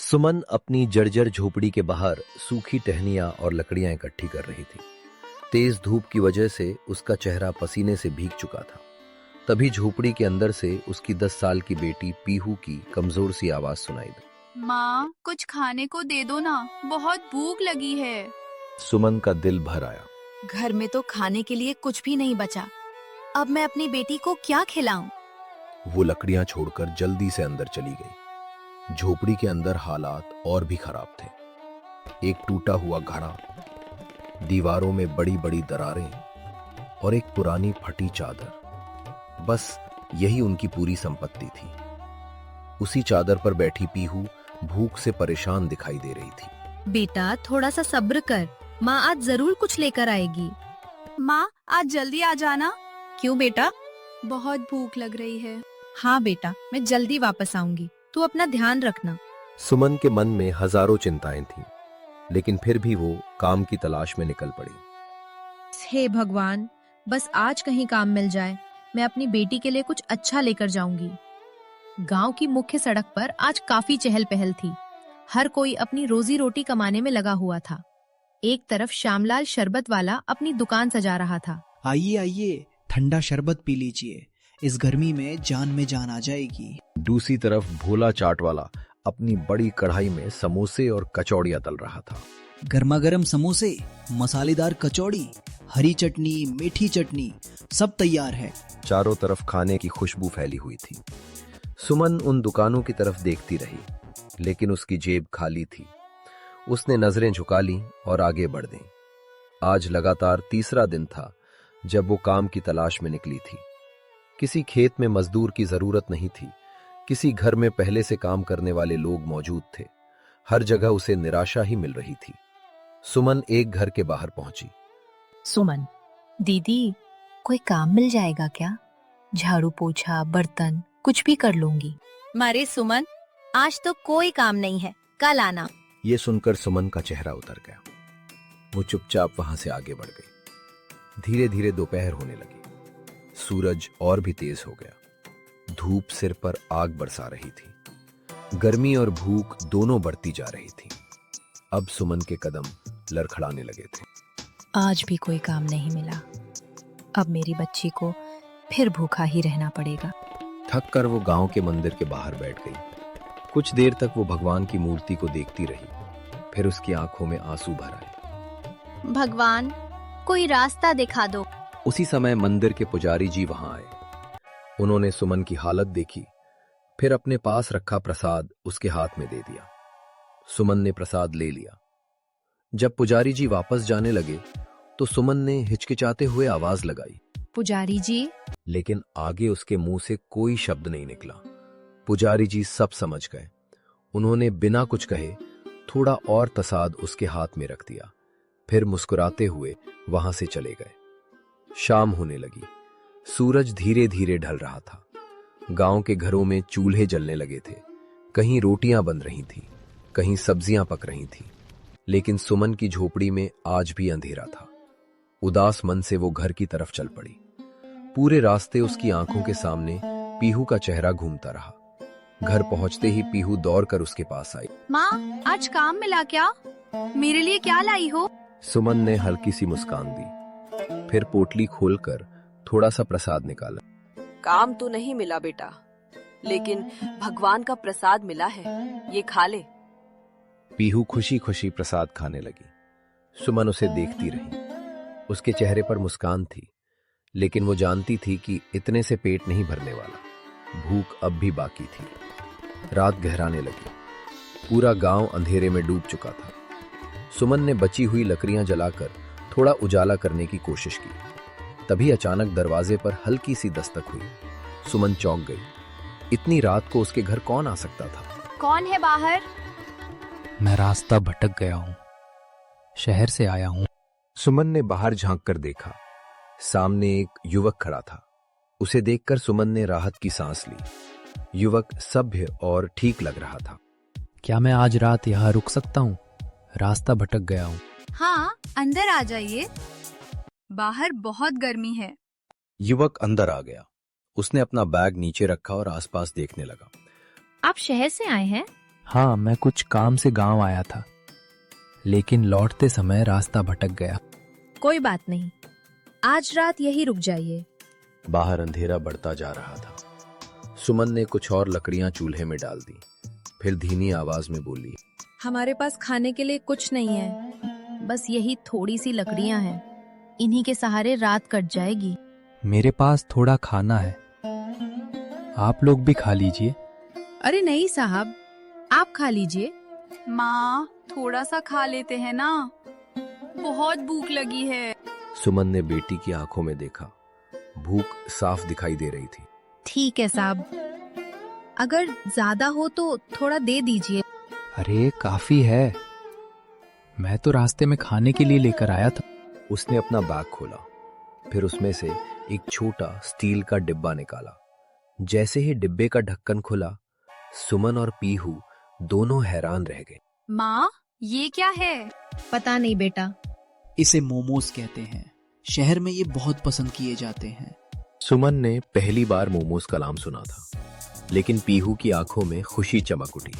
सुमन अपनी जर्जर झोपड़ी के बाहर सूखी टहनियां और लकड़ियां इकट्ठी कर रही थी। तेज धूप की वजह से उसका चेहरा पसीने से भीग चुका था। तभी झोपड़ी के अंदर से उसकी 10 साल की बेटी पीहू की कमजोर सी आवाज सुनाई दी। माँ, कुछ खाने को दे दो ना, बहुत भूख लगी है। सुमन का दिल भर आया। घर में तो खाने के लिए कुछ भी नहीं बचा। अब मैं अपनी बेटी को क्या खिलाऊं? वो लकड़ियां छोड़कर जल्दी से अंदर चली गई। झोपड़ी के अंदर हालात और भी खराब थे। एक टूटा हुआ घड़ा, दीवारों में बड़ी बड़ी दरारें और एक पुरानी फटी चादर, बस यही उनकी पूरी संपत्ति थी। उसी चादर पर बैठी पीहू भूख से परेशान दिखाई दे रही थी। बेटा, थोड़ा सा सब्र कर, माँ आज जरूर कुछ लेकर आएगी। माँ, आज जल्दी आ जाना। क्यों बेटा? बहुत भूख लग रही है। हाँ बेटा, मैं जल्दी वापस आऊंगी, तू अपना ध्यान रखना। सुमन के मन में हजारों चिंताएं थीं, लेकिन फिर भी वो काम की तलाश में निकल पड़ी। हे भगवान, बस आज कहीं काम मिल जाए, मैं अपनी बेटी के लिए कुछ अच्छा लेकर जाऊंगी। गांव की मुख्य सड़क पर आज काफी चहल पहल थी। हर कोई अपनी रोजी रोटी कमाने में लगा हुआ था। एक तरफ श्यामलाल शरबत वाला अपनी दुकान सजा रहा था। आइए आइए, ठंडा शरबत पी लीजिए, इस गर्मी में जान आ जाएगी। दूसरी तरफ भोला चाट वाला अपनी बड़ी कढ़ाई में समोसे और कचौड़ियां तल रहा था। गर्मा गर्म समोसे, मसालेदार कचौड़ी, हरी चटनी, मीठी चटनी, सब तैयार है। चारों तरफ खाने की खुशबू फैली हुई थी। सुमन उन दुकानों की तरफ देखती रही, लेकिन उसकी जेब खाली थी। उसने नजरें झुका लीं और आगे बढ़ दी। आज लगातार तीसरा दिन था जब वो काम की तलाश में निकली थी। किसी खेत में मजदूर की जरूरत नहीं थी। किसी घर में पहले से काम करने वाले लोग मौजूद थे। हर जगह उसे निराशा ही मिल रही थी। सुमन एक घर के बाहर पहुंची। सुमन, दीदी, कोई काम मिल जाएगा क्या? झाड़ू पोछा, बर्तन, कुछ भी कर लूंगी। मारे सुमन, आज तो कोई काम नहीं है, कल आना। ये सुनकर सुमन का चेहरा उतर गया। वो चुपचाप वहां से आगे बढ़ गई। धीरे धीरे दोपहर होने लगी। सूरज और भी तेज हो गया। धूप सिर पर आग बरसा रही थी। गर्मी और भूख दोनों बढ़ती जा रही थी। अब सुमन के कदम लड़खड़ाने लगे थे। आज भी कोई काम नहीं मिला। अब मेरी बच्ची को फिर भूखा ही रहना पड़ेगा। थक कर वो गांव के मंदिर के बाहर बैठ गई। कुछ देर तक वो भगवान की मूर्ति को देखती रही। फिर उसकी आंखों में आंसू भर आए। भगवान, कोई रास्ता दिखा दो। उसी समय मंदिर के पुजारी जी वहां आए। उन्होंने सुमन की हालत देखी, फिर अपने पास रखा प्रसाद उसके हाथ में दे दिया। सुमन ने प्रसाद ले लिया। जब पुजारी जी वापस जाने लगे तो सुमन ने हिचकिचाते हुए आवाज लगाई, पुजारी जी। लेकिन आगे उसके मुंह से कोई शब्द नहीं निकला। पुजारी जी सब समझ गए। उन्होंने बिना कुछ कहे थोड़ा और प्रसाद उसके हाथ में रख दिया, फिर मुस्कुराते हुए वहां से चले गए। शाम होने लगी। सूरज धीरे धीरे ढल रहा था। गांव के घरों में चूल्हे जलने लगे थे। कहीं रोटियां बन रही थीं, कहीं सब्जियां पक रही थीं, लेकिन सुमन की झोपड़ी में आज भी अंधेरा था। उदास मन से वो घर की तरफ चल पड़ी। पूरे रास्ते उसकी आंखों के सामने पीहू का चेहरा घूमता रहा। घर पहुंचते ही पीहू दौड़कर उसके पास आई। माँ, आज काम मिला क्या? मेरे लिए क्या लाई हो? सुमन ने हल्की सी मुस्कान दी, फिर पोटली खोलकर थोड़ा सा प्रसाद निकाला। काम तो नहीं मिला बेटा, लेकिन भगवान का प्रसाद मिला है, ये खा ले। पीहू खुशी खुशी प्रसाद खाने लगी। सुमन उसे देखती रही। उसके चेहरे पर मुस्कान थी, लेकिन वो जानती थी कि इतने से पेट नहीं भरने वाला। भूख अब भी बाकी थी। रात गहराने लगी। पूरा गांव अंधेरे में डूब चुका था। सुमन ने बची हुई लकड़ियां जलाकर थोड़ा उजाला करने की कोशिश की। तभी अचानक दरवाजे पर हल्की सी दस्तक हुई। सुमन चौंक गई। इतनी रात को उसके घर कौन आ सकता था? कौन है बाहर? मैं रास्ता भटक गया हूँ, शहर से आया हूँ। सुमन ने बाहर झांक कर देखा। सामने एक युवक खड़ा था। उसे देखकर सुमन ने राहत की सांस ली। युवक सभ्य और ठीक लग रहा था। क्या मैं आज रात यहाँ रुक सकता हूँ? रास्ता भटक गया हूँ। हाँ, अंदर आ जाइए, बाहर बहुत गर्मी है। युवक अंदर आ गया। उसने अपना बैग नीचे रखा और आसपास देखने लगा। आप शहर से आए हैं? हाँ, मैं कुछ काम से गांव आया था, लेकिन लौटते समय रास्ता भटक गया। कोई बात नहीं, आज रात यही रुक जाइए। बाहर अंधेरा बढ़ता जा रहा था। सुमन ने कुछ और लकड़ियां चूल्हे में डाल दी, फिर धीमी आवाज में बोली, हमारे पास खाने के लिए कुछ नहीं है, बस यही थोड़ी सी लकड़ियां हैं। इन्हीं के सहारे रात कट जाएगी। मेरे पास थोड़ा खाना है, आप लोग भी खा लीजिए। अरे नहीं साहब, आप खा लीजिए। माँ, थोड़ा सा खा लेते हैं ना, बहुत भूख लगी है। सुमन ने बेटी की आंखों में देखा। भूख साफ दिखाई दे रही थी। ठीक है साहब, अगर ज्यादा हो तो थोड़ा दे दीजिए। अरे काफी है, मैं तो रास्ते में खाने के लिए लेकर आया था। उसने अपना बैग खोला, फिर उसमें से एक छोटा स्टील का डिब्बा निकाला। जैसे ही डिब्बे का ढक्कन खुला, सुमन और पीहू दोनों हैरान रह गए। माँ, ये क्या है? पता नहीं बेटा। इसे मोमोज कहते हैं। शहर में ये बहुत पसंद किए जाते हैं। सुमन ने पहली बार मोमोज का नाम सुना था, लेकिन पीहू की आंखों में खुशी चमक उठी।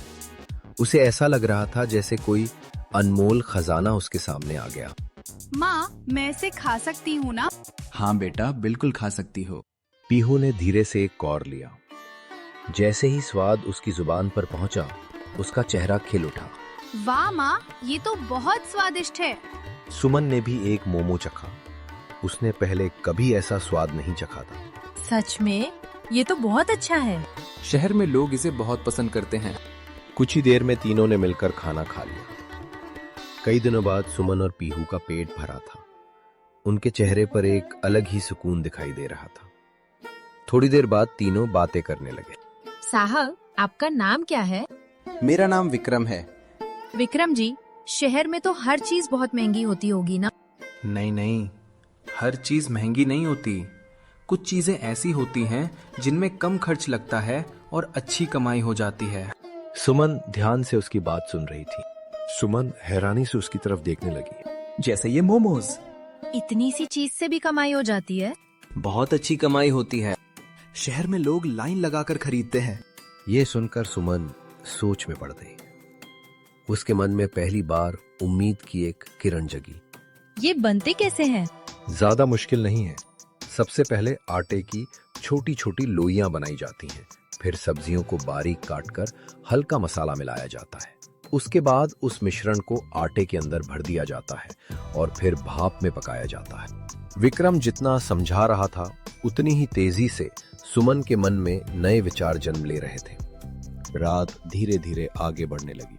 उसे ऐसा लग रहा था जैसे कोई अनमोल खजाना उसके सामने आ गया। माँ, मैं इसे खा सकती हूँ ना? हाँ बेटा, बिल्कुल खा सकती हो। पीहू ने धीरे से एक कौर लिया। जैसे ही स्वाद उसकी जुबान पर पहुंचा, उसका चेहरा खिल उठा। वाह माँ, ये तो बहुत स्वादिष्ट है। सुमन ने भी एक मोमो चखा। उसने पहले कभी ऐसा स्वाद नहीं चखा था। सच में ये तो बहुत अच्छा है। शहर में लोग इसे बहुत पसंद करते हैं। कुछ ही देर में तीनों ने मिलकर खाना खा लिया। कई दिनों बाद सुमन और पीहू का पेट भरा था। उनके चेहरे पर एक अलग ही सुकून दिखाई दे रहा था। थोड़ी देर बाद तीनों बातें करने लगे। साहब, आपका नाम क्या है? मेरा नाम विक्रम है। विक्रम जी, शहर में तो हर चीज बहुत महंगी होती होगी ना? नहीं नहीं, हर चीज महंगी नहीं होती। कुछ चीजें ऐसी होती हैं जिनमें कम खर्च लगता है और अच्छी कमाई हो जाती है। सुमन ध्यान से उसकी बात सुन रही थी। सुमन हैरानी से उसकी तरफ देखने लगी। जैसे ये मोमोज, इतनी सी चीज से भी कमाई हो जाती है? बहुत अच्छी कमाई होती है। शहर में लोग लाइन लगाकर खरीदते हैं। ये सुनकर सुमन सोच में पड़ गई। उसके मन में पहली बार उम्मीद की एक किरण जगी। ये बनते कैसे हैं? ज्यादा मुश्किल नहीं है। सबसे पहले आटे की छोटी छोटी लोइयां बनाई जाती हैं। फिर सब्जियों को बारीक काटकर हल्का मसाला मिलाया जाता है। उसके बाद उस मिश्रण को आटे के अंदर भर दिया जाता है और फिर भाप में पकाया जाता है। विक्रम जितना समझा रहा था, उतनी ही तेजी से सुमन के मन में नए विचार जन्म ले रहे थे। रात धीरे धीरे आगे बढ़ने लगी।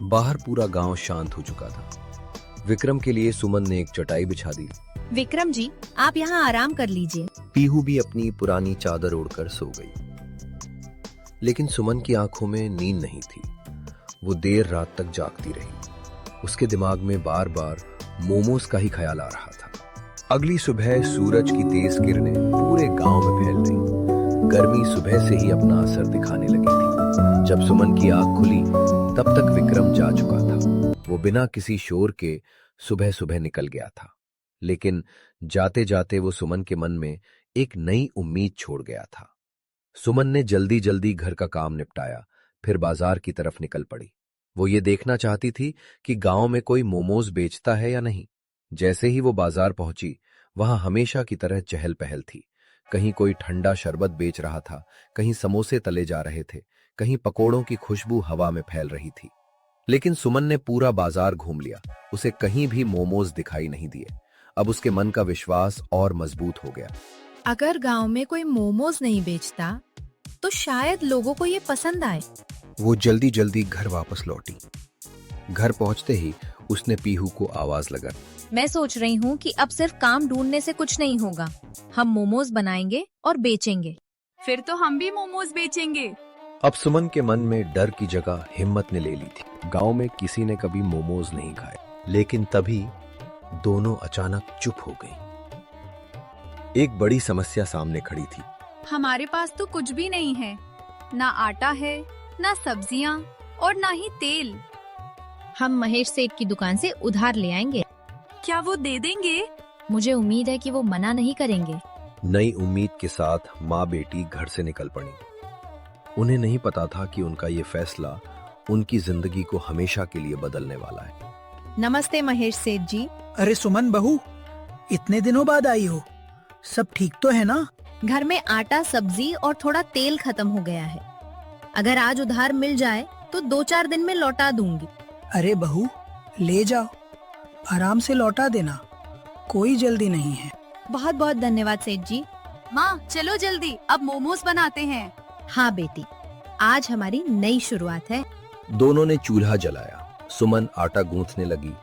बाहर पूरा गांव शांत हो चुका था। विक्रम के लिए सुमन ने एक चटाई बिछा दी। विक्रम जी, आप यहाँ आराम कर लीजिए। पीहू भी अपनी पुरानी चादर ओढ़कर सो गई। लेकिन सुमन की आंखों में नींद नहीं थी। वो देर रात तक जागती रही। उसके दिमाग में बार बार मोमोज का ही ख्याल आ रहा था। अगली सुबह सूरज की तेज किरणें पूरे गांव में फैल गईं। गर्मी सुबह से ही अपना असर दिखाने लगी थी। जब सुमन की आंख खुली, तब तक विक्रम जा चुका था। वो बिना किसी शोर के सुबह सुबह निकल गया था। लेकिन जाते जाते वो सुमन के मन में एक नई उम्मीद छोड़ गया था। सुमन ने जल्दी जल्दी घर का काम निपटाया, फिर बाजार की तरफ निकल पड़ी। वो ये देखना चाहती थी कि गांव में कोई मोमोज बेचता है या नहीं। जैसे ही वो बाजार पहुंची, वहां हमेशा की तरह चहल पहल थी। कहीं कोई ठंडा शरबत बेच रहा था, कहीं समोसे तले जा रहे थे, कहीं पकोड़ों की खुशबू हवा में फैल रही थी। लेकिन सुमन ने पूरा बाजार घूम लिया, उसे कहीं भी मोमोज दिखाई नहीं दिए। अब उसके मन का विश्वास और मजबूत हो गया। अगर गांव में कोई मोमोज नहीं बेचता तो शायद लोगों को ये पसंद आए। वो जल्दी जल्दी घर वापस लौटी। घर पहुंचते ही उसने पीहू को आवाज लगा। मैं सोच रही हूँ कि अब सिर्फ काम ढूंढने से कुछ नहीं होगा। हम मोमोज बनाएंगे और बेचेंगे। फिर तो हम भी मोमोज बेचेंगे। अब सुमन के मन में डर की जगह हिम्मत ने ले ली थी। गांव में किसी ने कभी मोमोज नहीं खाए। लेकिन तभी दोनों अचानक चुप हो गई। एक बड़ी समस्या सामने खड़ी थी। हमारे पास तो कुछ भी नहीं है, ना आटा है, ना सब्जियां और ना ही तेल। हम महेश सेठ की दुकान से उधार ले आएंगे। क्या वो दे देंगे? मुझे उम्मीद है कि वो मना नहीं करेंगे। नई उम्मीद के साथ माँ बेटी घर से निकल पड़ी। उन्हें नहीं पता था कि उनका ये फैसला उनकी जिंदगी को हमेशा के लिए बदलने वाला है। नमस्ते महेश सेठ जी। अरे सुमन बहू, इतने दिनों बाद आई हो, सब ठीक तो है ना? घर में आटा, सब्जी और थोड़ा तेल खत्म हो गया है। अगर आज उधार मिल जाए तो 2-4 दिन में लौटा दूंगी। अरे बहू, ले जाओ, आराम से लौटा देना, कोई जल्दी नहीं है। बहुत बहुत धन्यवाद सेठ जी। माँ चलो जल्दी, अब मोमोज बनाते हैं। हाँ बेटी, आज हमारी नई शुरुआत है। दोनों ने चूल्हा जलाया। सुमन आटा गूंथने लगी,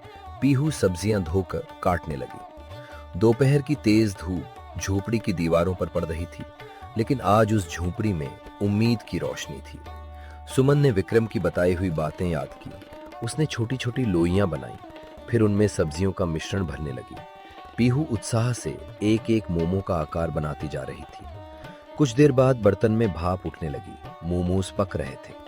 पीहू सब्जियां धोकर काटने लगी। दोपहर की तेज धूप झोपड़ी की दीवारों पर पड़ रही थी, लेकिन आज उस झोपड़ी में उम्मीद की रोशनी थी। सुमन ने विक्रम की बताई हुई बातें याद की। उसने छोटी छोटी लोइयां बनाई, फिर उनमें सब्जियों का मिश्रण भरने लगी। पीहू उत्साह से एक एक मोमो का आकार बनाती जा रही थी। कुछ देर बाद बर्तन में भाप उठने लगी। मोमोज पक रहे थे।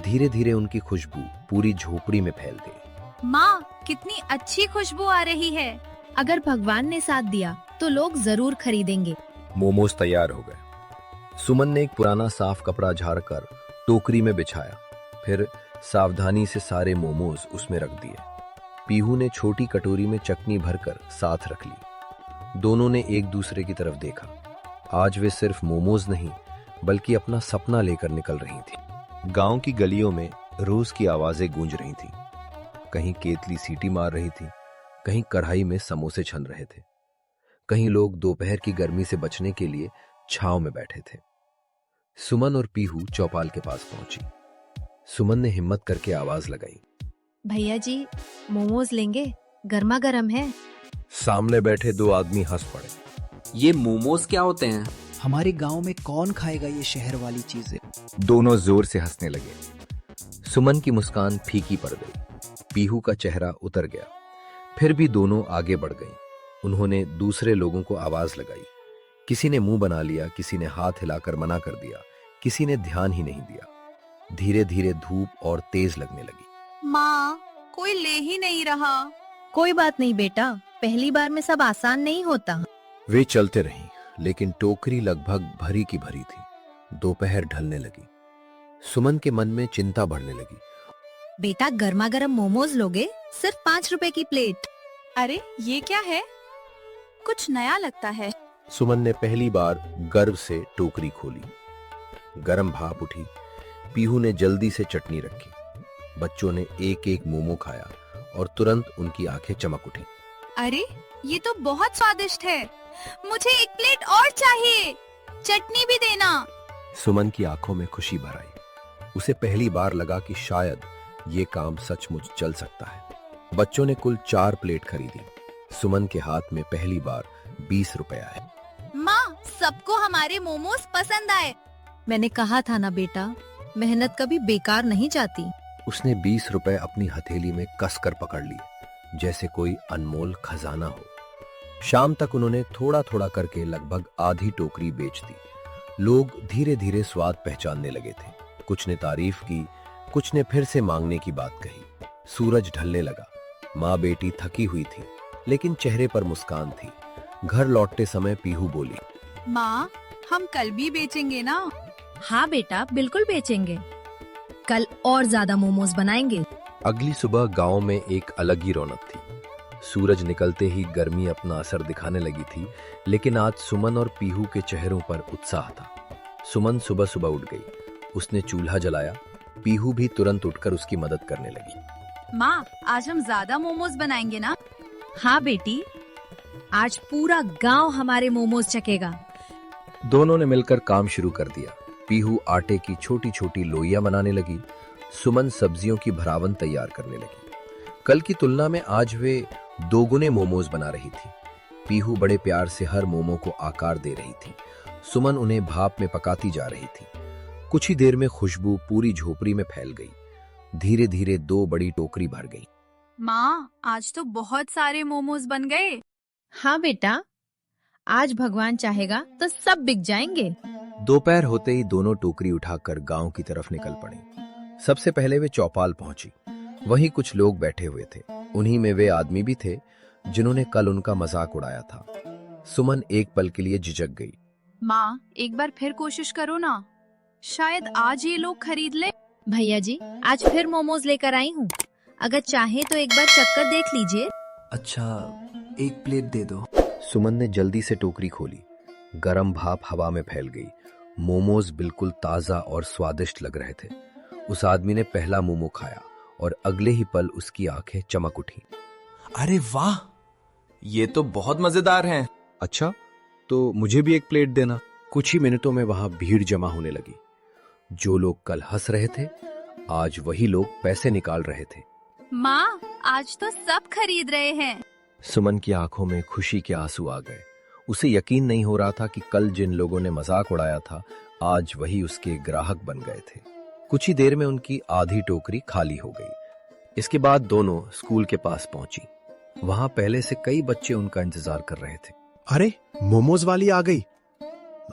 धीरे धीरे उनकी खुशबू पूरी झोपड़ी में फैल गई। माँ कितनी अच्छी खुशबू आ रही है। अगर भगवान ने साथ दिया तो लोग जरूर खरीदेंगे। मोमोज तैयार हो गए। सुमन ने एक पुराना साफ कपड़ा झाड़कर टोकरी में बिछाया, फिर सावधानी से सारे मोमोज उसमें रख दिए। पीहू ने छोटी कटोरी में चटनी भरकर साथ रख ली। दोनों ने एक दूसरे की तरफ देखा। आज वे सिर्फ मोमोज नहीं, बल्कि अपना सपना लेकर निकल रही थी। गांव की गलियों में रोज की आवाजें गूंज रही थीं। कहीं केतली सीटी मार रही थी, कहीं कढ़ाई में समोसे छन रहे थे, कहीं लोग दोपहर की गर्मी से बचने के लिए छांव में बैठे थे। सुमन और पीहू चौपाल के पास पहुंची। सुमन ने हिम्मत करके आवाज लगाई, भैया जी, मोमोज लेंगे? गर्मा गर्म है। सामने बैठे दो आदमी हंस पड़े। ये मोमोज क्या होते हैं? हमारे गांव में कौन खाएगा ये शहर वाली चीजें? दोनों जोर से हंसने लगे। सुमन की मुस्कान फीकी पड़ गई। पीहू का चेहरा उतर गया। फिर भी दोनों आगे बढ़ गईं। उन्होंने दूसरे लोगों को आवाज लगाई। किसी ने मुंह बना लिया, किसी ने हाथ हिलाकर मना कर दिया, किसी ने ध्यान ही नहीं दिया। धीरे धीरे धूप और तेज लगने लगी। माँ कोई ले ही नहीं रहा। कोई बात नहीं बेटा, पहली बार में सब आसान नहीं होता। वे चलते रहीं, लेकिन टोकरी लगभग भरी की भरी थी। दोपहर ढलने लगी। सुमन के मन में चिंता बढ़ने लगी। बेटा, गर्मा गर्म मोमोज लोगे? सिर्फ 5 रुपए की प्लेट। अरे ये क्या है? कुछ नया लगता है। सुमन ने पहली बार गर्व से टोकरी खोली। गरम भाप उठी। पीहू ने जल्दी से चटनी रखी। बच्चों ने एक एक मोमो खाया और तुरंत उनकी आंखें चमक उठी। अरे ये तो बहुत स्वादिष्ट है। मुझे एक प्लेट और चाहिए। चटनी भी देना। सुमन की आंखों में खुशी भर आई। उसे पहली बार लगा कि शायद ये काम सचमुच चल सकता है। बच्चों ने कुल 4 प्लेट खरीदी। सुमन के हाथ में पहली बार 20 रुपए आए। माँ सबको हमारे मोमोज पसंद आए। मैंने कहा था ना बेटा, मेहनत कभी बेकार नहीं जाती। उसने 20 रुपए अपनी हथेली में कसकर पकड़ लिए, जैसे कोई अनमोल खजाना हो। शाम तक उन्होंने थोड़ा थोड़ा करके लगभग आधी टोकरी बेच दी। लोग धीरे धीरे स्वाद पहचानने लगे थे। कुछ ने तारीफ की, कुछ ने फिर से मांगने की बात कही। सूरज ढलने लगा। माँ बेटी थकी हुई थी, लेकिन चेहरे पर मुस्कान थी। घर लौटते समय पीहू बोली, माँ हम कल भी बेचेंगे ना? हाँ बेटा, बिल्कुल बेचेंगे। कल और ज्यादा मोमोज बनाएंगे। अगली सुबह गांव में एक अलग ही रौनक थी। सूरज निकलते ही गर्मी अपना असर दिखाने लगी थी, लेकिन आज सुमन और पीहू के चेहरों पर उत्साह था। सुमन सुबह सुबह उठ गई। उसने चूल्हा जलाया। पीहू भी तुरंत उठकर उसकी मदद करने लगी। माँ आज हम ज्यादा मोमोज बनाएंगे ना? हाँ बेटी, आज पूरा गांव हमारे मोमोज चखेगा। दोनों ने मिलकर काम शुरू कर दिया। पीहू आटे की छोटी छोटी लोइयां बनाने लगी। सुमन सब्जियों की भरावन तैयार करने लगी। कल की तुलना में आज वे 2 गुने मोमोज बना रही थी। पीहू बड़े प्यार से हर मोमो को आकार दे रही थी। सुमन उन्हें भाप में पकाती जा रही थी। कुछ ही देर में खुशबू पूरी झोपड़ी में फैल गई। धीरे धीरे 2 बड़ी टोकरी भर गई। माँ आज तो बहुत सारे मोमोज बन गए। हाँ बेटा, आज भगवान चाहेगा तो सब बिक जाएंगे। दोपहर होते ही दोनों टोकरी उठाकर गांव की तरफ निकल पड़ी। सबसे पहले वे चौपाल पहुंची। वहीं कुछ लोग बैठे हुए थे। उन्हीं में वे आदमी भी थे जिन्होंने कल उनका मजाक उड़ाया था। सुमन एक पल के लिए झिझक गई। माँ एक बार फिर कोशिश करो ना। शायद आज ये लोग खरीद ले। भैया जी, आज फिर मोमोज लेकर आई हूँ। अगर चाहे तो एक बार चक्कर देख लीजिए। अच्छा, एक प्लेट दे दो। सुमन ने जल्दी से टोकरी खोली। गरम भाप हवा में फैल गई। मोमोज बिल्कुल ताजा और स्वादिष्ट लग रहे थे। उस आदमी ने पहला मोमो खाया और अगले ही पल उसकी आंखें चमक उठी। अरे वाह, ये तो बहुत मजेदार हैं। अच्छा, तो मुझे भी एक प्लेट देना। कुछ ही मिनटों में वहां भीड़ जमा होने लगी। जो लोग कल हंस रहे थे, आज वही लोग पैसे निकाल रहे थे। माँ, आज तो सब खरीद रहे हैं। सुमन की आंखों में खुशी के आंसू आ गए। उसे यकीन नहीं हो रहा था कि कल जिन लोगों ने मजाक उड़ाया था, आज वही उसके ग्राहक बन गए थे। कुछ ही देर में उनकी आधी टोकरी खाली हो गई। इसके बाद दोनों स्कूल के पास पहुंची। वहां पहले से कई बच्चे उनका इंतजार कर रहे थे। अरे, मोमोज वाली आ गई।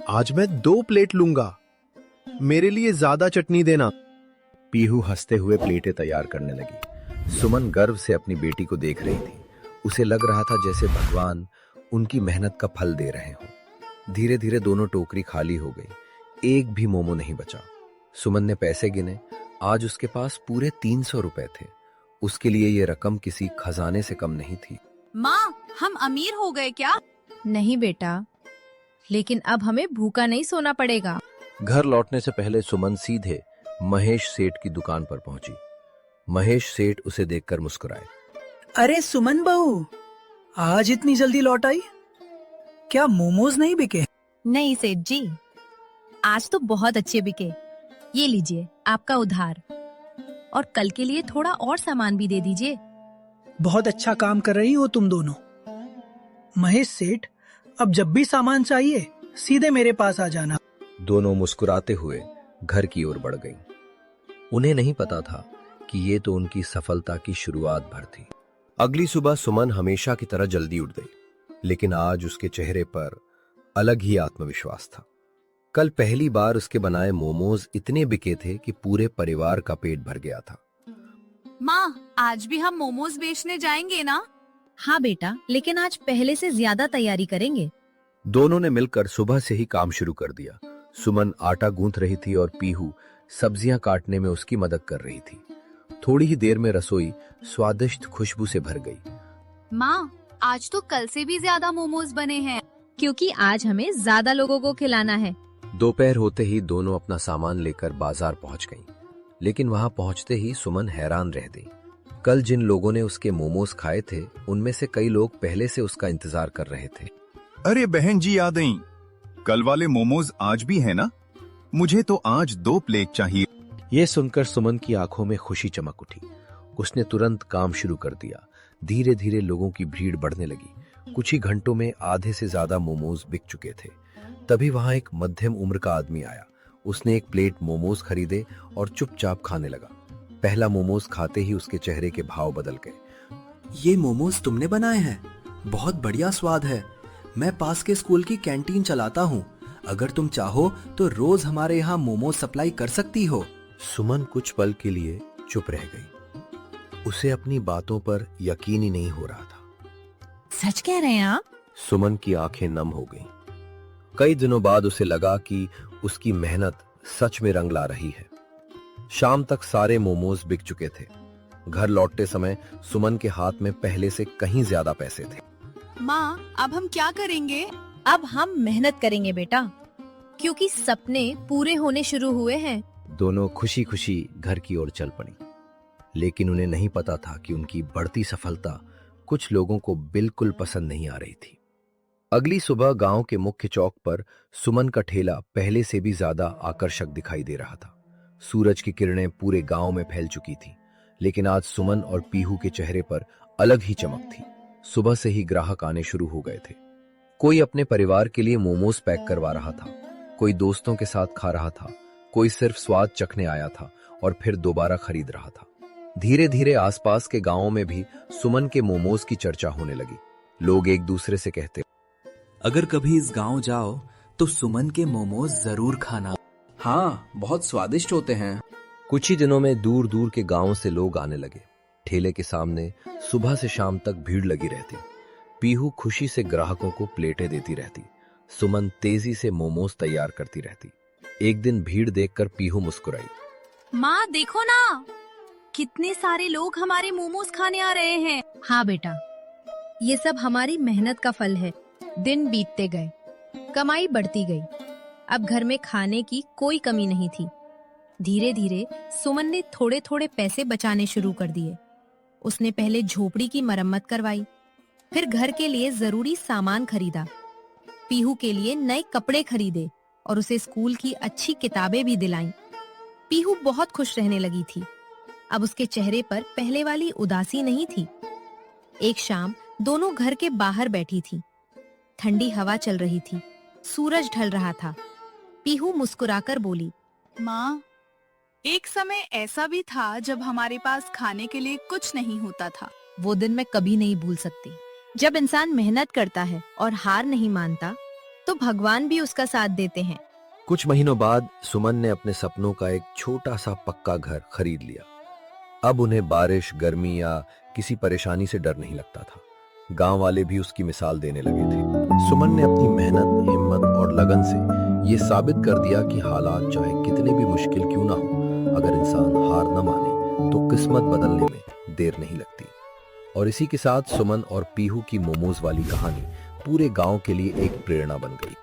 आज मैं 2 प्लेट लूंगा। मेरे लिए ज्यादा चटनी देना। पीहू हंसते हुए प्लेटें तैयार करने लगी। सुमन गर्व से अपनी बेटी को देख रही थी। उसे लग रहा था जैसे भगवान उनकी मेहनत का फल दे रहे हों। धीरे धीरे दोनों टोकरी खाली हो गई। एक भी मोमो नहीं बचा। सुमन ने पैसे गिने। आज उसके पास पूरे 300 रुपए थे। उसके लिए ये रकम किसी खजाने से कम नहीं थी। माँ, हम अमीर हो गए क्या? नहीं बेटा, लेकिन अब हमें भूखा नहीं सोना पड़ेगा। घर लौटने से पहले सुमन सीधे महेश सेठ की दुकान पर पहुंची। महेश सेठ उसे देखकर मुस्कुराए। अरे सुमन बहू, आज इतनी जल्दी लौट आई? क्या मोमोज नहीं बिके? नहीं सेठ जी, आज तो बहुत अच्छे बिके। ये लीजिए आपका उधार, और कल के लिए थोड़ा और सामान भी दे दीजिए। बहुत अच्छा काम कर रही हो तुम दोनों। महेश सेठ, अब जब भी सामान चाहिए सीधे मेरे पास आ जाना। दोनों मुस्कुराते हुए घर की ओर बढ़ गईं। उन्हें नहीं पता था कि ये तो उनकी सफलता की शुरुआत भर थी। अगली सुबह सुमन हमेशा की तरह जल्दी उठ गई, लेकिन आज उसके चेहरे पर अलग ही आत्मविश्वास था। कल पहली बार उसके बनाए मोमोज इतने बिके थे कि पूरे परिवार का पेट भर गया था। माँ, आज भी हम मोमोज बेचने जाएंगे ना? हाँ बेटा, लेकिन आज पहले से ज्यादा तैयारी करेंगे। दोनों ने मिलकर सुबह से ही काम शुरू कर दिया। सुमन आटा गूंथ रही थी और पीहू सब्जियां काटने में उसकी मदद कर रही थी। थोड़ी ही देर में रसोई स्वादिष्ट खुशबू से भर गई। माँ, आज तो कल से भी ज्यादा मोमोज बने हैं। क्योंकि आज हमें ज्यादा लोगों को खिलाना है। दोपहर होते ही दोनों अपना सामान लेकर बाजार पहुंच गईं। लेकिन वहां पहुंचते ही सुमन हैरान रह गई। कल जिन लोगों ने उसके मोमोज खाए थे, उनमें से कई लोग पहले से उसका इंतजार कर रहे थे। अरे बहन जी, याद आई? कल वाले मोमोज आज भी है ना? मुझे तो आज 2 प्लेट चाहिए। ये सुनकर सुमन की आंखों में खुशी चमक उठी। उसने तुरंत काम शुरू कर दिया। धीरे धीरे लोगों की भीड़ बढ़ने लगी। कुछ ही घंटों में आधे से ज्यादा मोमोज बिक चुके थे। तभी वहां एक मध्यम उम्र का आदमी आया। उसने एक प्लेट मोमोज खरीदे और चुपचाप खाने लगा। पहला मोमोज खाते ही उसके चेहरे के भाव बदल गए। ये मोमोज तुमने बनाए हैं? बहुत बढ़िया स्वाद है। मैं पास के स्कूल की कैंटीन चलाता हूँ। अगर तुम चाहो तो रोज हमारे यहाँ मोमोज सप्लाई कर सकती हो। सुमन कुछ पल के लिए चुप रह गई। उसे अपनी बातों पर यकीन ही नहीं हो रहा था। सच कह रहे हैं आप? सुमन की आंखें नम हो गईं। कई दिनों बाद उसे लगा कि उसकी मेहनत सच में रंग ला रही है। शाम तक सारे मोमोज बिक चुके थे। घर लौटते समय सुमन के हाथ में पहले से कहीं ज्यादा पैसे थे। माँ, अब हम क्या करेंगे? अब हम मेहनत करेंगे बेटा, क्योंकि सपने पूरे होने शुरू हुए हैं। दोनों खुशी खुशी घर की ओर चल पड़ी। लेकिन उन्हें नहीं पता था कि उनकी बढ़ती सफलता कुछ लोगों को बिल्कुल पसंद नहीं आ रही थी। अगली सुबह गांव के मुख्य चौक पर सुमन का ठेला पहले से भी ज्यादा आकर्षक दिखाई दे रहा था। सूरज की किरणें पूरे गांव में फैल चुकी थी, लेकिन आज सुमन और पीहू के चेहरे पर अलग ही चमक थी। सुबह से ही ग्राहक आने शुरू हो गए थे। कोई अपने परिवार के लिए मोमोज पैक करवा रहा था, कोई दोस्तों के साथ खा रहा था, कोई सिर्फ स्वाद चखने आया था और फिर दोबारा खरीद रहा था। धीरे धीरे आसपास के गांवों में भी सुमन के मोमोज की चर्चा होने लगी। लोग एक दूसरे से कहते, अगर कभी इस गांव जाओ तो सुमन के मोमोज जरूर खाना। हाँ, बहुत स्वादिष्ट होते हैं। कुछ ही दिनों में दूर दूर के गांवों से लोग आने लगे। ठेले के सामने सुबह से शाम तक भीड़ लगी रहती। पीहू खुशी से ग्राहकों को प्लेटें देती रहती। सुमन तेजी से मोमोज तैयार करती रहती। एक दिन भीड़ देखकर पीहू मुस्कुराई। माँ देखो ना, कितने सारे लोग हमारे मोमोज खाने आ रहे हैं। हाँ बेटा, ये सब हमारी मेहनत का फल है। दिन बीतते गए, कमाई बढ़ती गई। अब घर में खाने की कोई कमी नहीं थी। धीरे धीरे सुमन ने थोड़े थोड़े पैसे बचाने शुरू कर दिए। उसने पहले झोपड़ी की मरम्मत करवाई, फिर घर के लिए जरूरी सामान खरीदा, पीहू के लिए नए कपड़े खरीदे और उसे स्कूल की अच्छी किताबें भी दिलाईं। पीहू बहुत खुश रहने लगी थी। अब उसके चेहरे पर पहले वाली उदासी नहीं थी। एक शाम दोनों घर के बाहर बैठी थी। ठंडी हवा चल रही थी, सूरज ढल रहा था। पीहू मुस्कुराकर बोली, माँ, एक समय ऐसा भी था जब हमारे पास खाने के लिए कुछ नहीं होता था। वो दिन मैं कभी नहीं भूल सकती। जब इंसान मेहनत करता है और हार नहीं मानता, तो भगवान भी उसका साथ देते हैं। कुछ महीनों बाद सुमन ने अपने सपनों का एक छोटा सा पक्का घर खरीद लिया। अब उन्हें बारिश, गर्मी या किसी परेशानी से डर नहीं लगता था। गांव वाले भी उसकी मिसाल देने लगे थे। सुमन ने अपनी मेहनत, हिम्मत और लगन से ये साबित कर दिया कि हालात चाहे कितने भी मुश्किल क्यों ना हो, अगर इंसान हार न माने तो किस्मत बदलने में देर नहीं लगती। और इसी के साथ सुमन और पीहू की मोमोज वाली कहानी पूरे गांव के लिए एक प्रेरणा बन गई।